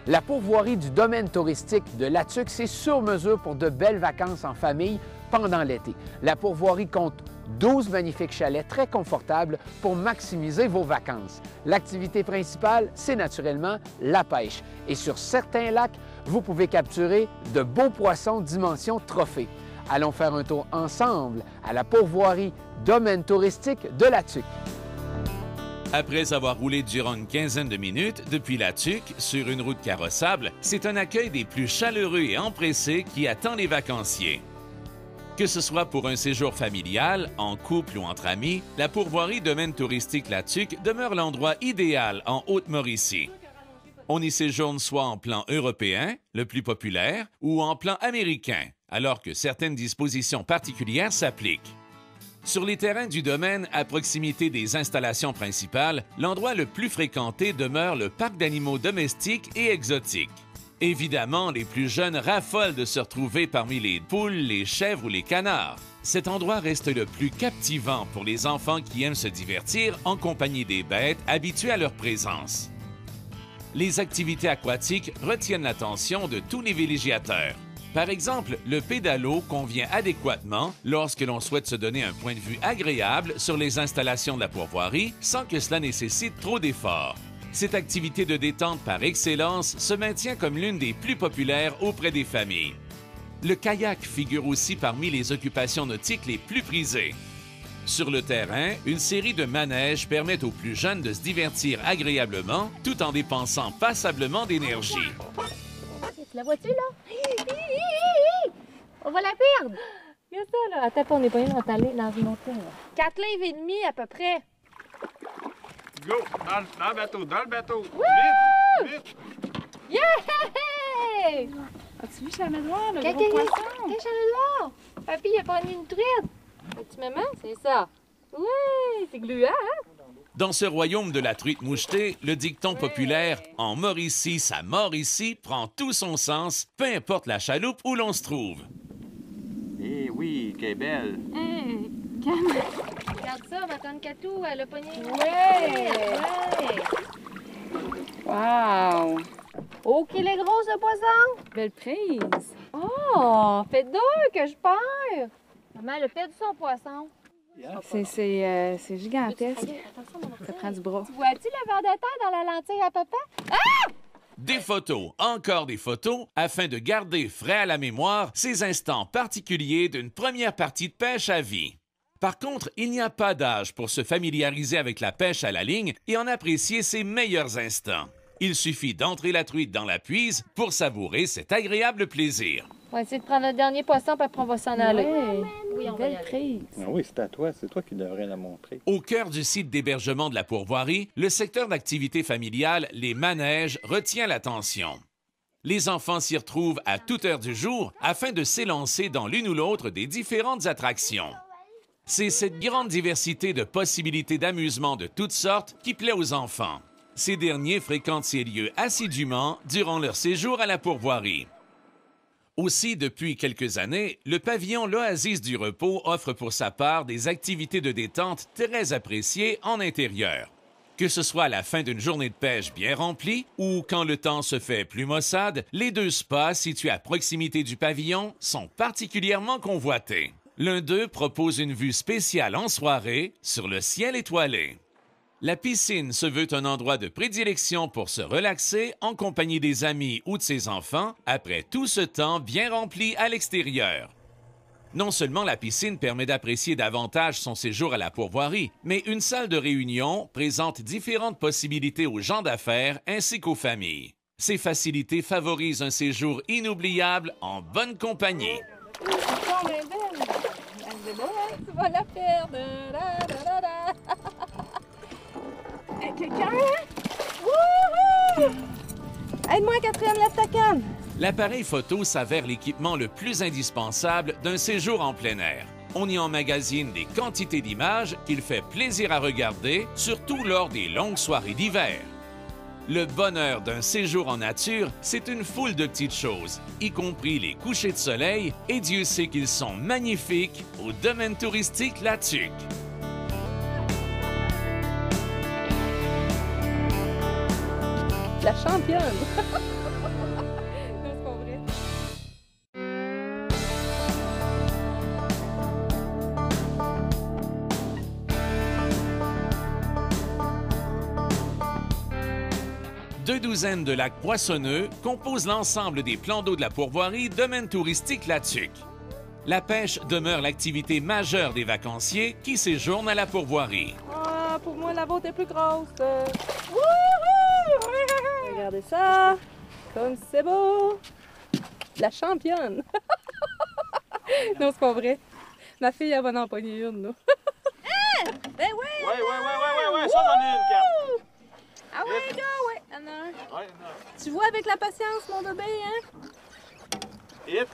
La pourvoirie du domaine touristique de Latuc, c'est sur mesure pour de belles vacances en famille pendant l'été. La pourvoirie compte 12 magnifiques chalets très confortables pour maximiser vos vacances. L'activité principale, c'est naturellement la pêche. Et sur certains lacs, vous pouvez capturer de beaux poissons dimension trophée. Allons faire un tour ensemble à la pourvoirie domaine touristique de Latuc. Après avoir roulé durant une quinzaine de minutes depuis Latuc sur une route carrossable, c'est un accueil des plus chaleureux et empressés qui attend les vacanciers. Que ce soit pour un séjour familial, en couple ou entre amis, la pourvoirie domaine touristique Latuc demeure l'endroit idéal en Haute-Mauricie. On y séjourne soit en plan européen, le plus populaire, ou en plan américain, alors que certaines dispositions particulières s'appliquent. Sur les terrains du domaine, à proximité des installations principales, l'endroit le plus fréquenté demeure le parc d'animaux domestiques et exotiques. Évidemment, les plus jeunes raffolent de se retrouver parmi les poules, les chèvres ou les canards. Cet endroit reste le plus captivant pour les enfants qui aiment se divertir en compagnie des bêtes habituées à leur présence. Les activités aquatiques retiennent l'attention de tous les villégiateurs. Par exemple, le pédalo convient adéquatement lorsque l'on souhaite se donner un point de vue agréable sur les installations de la pourvoirie sans que cela nécessite trop d'efforts. Cette activité de détente par excellence se maintient comme l'une des plus populaires auprès des familles. Le kayak figure aussi parmi les occupations nautiques les plus prisées. Sur le terrain, une série de manèges permettent aux plus jeunes de se divertir agréablement tout en dépensant passablement d'énergie. Tu la vois-tu, là? On va la perdre! Regarde ça, là. Attends, on est pas dans une montée, là. 4 livres et demi, à peu près. Go! Dans le bateau, dans le bateau! Wouh! Vite! Vite! Yeah! As-tu vu chalet noir, le Quel gros poisson? chalet noir! Papy, il a pogné une truite! As-tu maman? C'est ça. Oui, c'est gluant, hein? Dans ce royaume de la truite mouchetée, le dicton populaire « En Mauricie, ça mord ici » prend tout son sens, peu importe la chaloupe où l'on se trouve. Eh oui, qu'elle est belle! Hey, calme. Regarde ça, ma tante Catou, elle a pogné une Ouais! Wow! Oh, qu'il est gros, ce poisson! Belle prise. Oh, fait 2 que je perds! Maman, elle a perdu son poisson. C'est gigantesque. Attention, mon Ça prend du bras. Tu vois-tu le ver de terre dans la lentille à papa? Des photos, encore des photos, afin de garder frais à la mémoire ces instants particuliers d'une première partie de pêche à vie. Par contre, il n'y a pas d'âge pour se familiariser avec la pêche à la ligne et en apprécier ses meilleurs instants. Il suffit d'entrer la truite dans la puise pour savourer cet agréable plaisir. On va essayer de prendre le dernier poisson, puis après on va s'en aller. Ouais. Oui, on va y Belle aller. prise. Ah oui, c'est à toi, c'est toi qui devrais la montrer. Au cœur du site d'hébergement de la pourvoirie, le secteur d'activité familiale, les manèges, retient l'attention. Les enfants s'y retrouvent à toute heure du jour afin de s'élancer dans l'une ou l'autre des différentes attractions. C'est cette grande diversité de possibilités d'amusement de toutes sortes qui plaît aux enfants. Ces derniers fréquentent ces lieux assidûment durant leur séjour à la pourvoirie. Aussi, depuis quelques années, le pavillon L'Oasis du Repos offre pour sa part des activités de détente très appréciées en intérieur. Que ce soit à la fin d'une journée de pêche bien remplie ou quand le temps se fait plus maussade, les 2 spas situés à proximité du pavillon sont particulièrement convoités. L'un d'eux propose une vue spéciale en soirée sur le ciel étoilé. La piscine se veut un endroit de prédilection pour se relaxer en compagnie des amis ou de ses enfants après tout ce temps bien rempli à l'extérieur. Non seulement la piscine permet d'apprécier davantage son séjour à la pourvoirie, mais une salle de réunion présente différentes possibilités aux gens d'affaires ainsi qu'aux familles. Ces facilités favorisent un séjour inoubliable en bonne compagnie. Tu vas la perdre! Quelqu'un? Wouhou! Aide-moi, Catherine, lève ta canne. L'appareil photo s'avère l'équipement le plus indispensable d'un séjour en plein air. On y emmagasine des quantités d'images qu'il fait plaisir à regarder, surtout lors des longues soirées d'hiver. Le bonheur d'un séjour en nature, c'est une foule de petites choses, y compris les couchers de soleil, et Dieu sait qu'ils sont magnifiques au domaine touristique Latuc. La championne. douzaines de lacs poissonneux composent l'ensemble des plans d'eau de la pourvoirie Domaine touristique La Tuque. La pêche demeure l'activité majeure des vacanciers qui séjournent à la pourvoirie. Ah, pour moi, la vôtre est plus grosse. Wouhou! Regardez ça. Comme c'est beau. La championne. Non, c'est pas vrai. Ma fille, elle va en pogner une, là. Ben oui! Ouais, ça, j'en ai une, Cap. Ah ouais, go, ouais. Il y en a un. Ouais, non. Tu vois avec la patience, mon bébé, hein? Hip.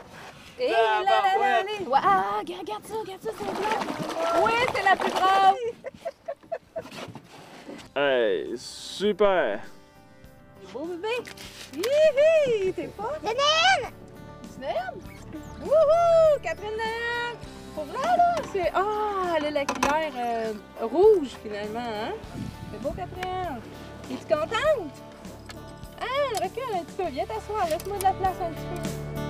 Et Ah, là, bah, ouais. allez. Ouais, ah, regarde ça, c'est blanc. Oui, c'est la plus grosse. Hey, super. Beau bébé. Hihi, t'es pas? Naine! Wouhou! Catherine Naine! Pour vrai, là, c'est... Ah, elle a la cuillère rouge, finalement, hein? C'est beau, Catherine. Es-tu contente? Ah, recule un petit peu. Viens t'asseoir. Laisse-moi de la place un petit peu.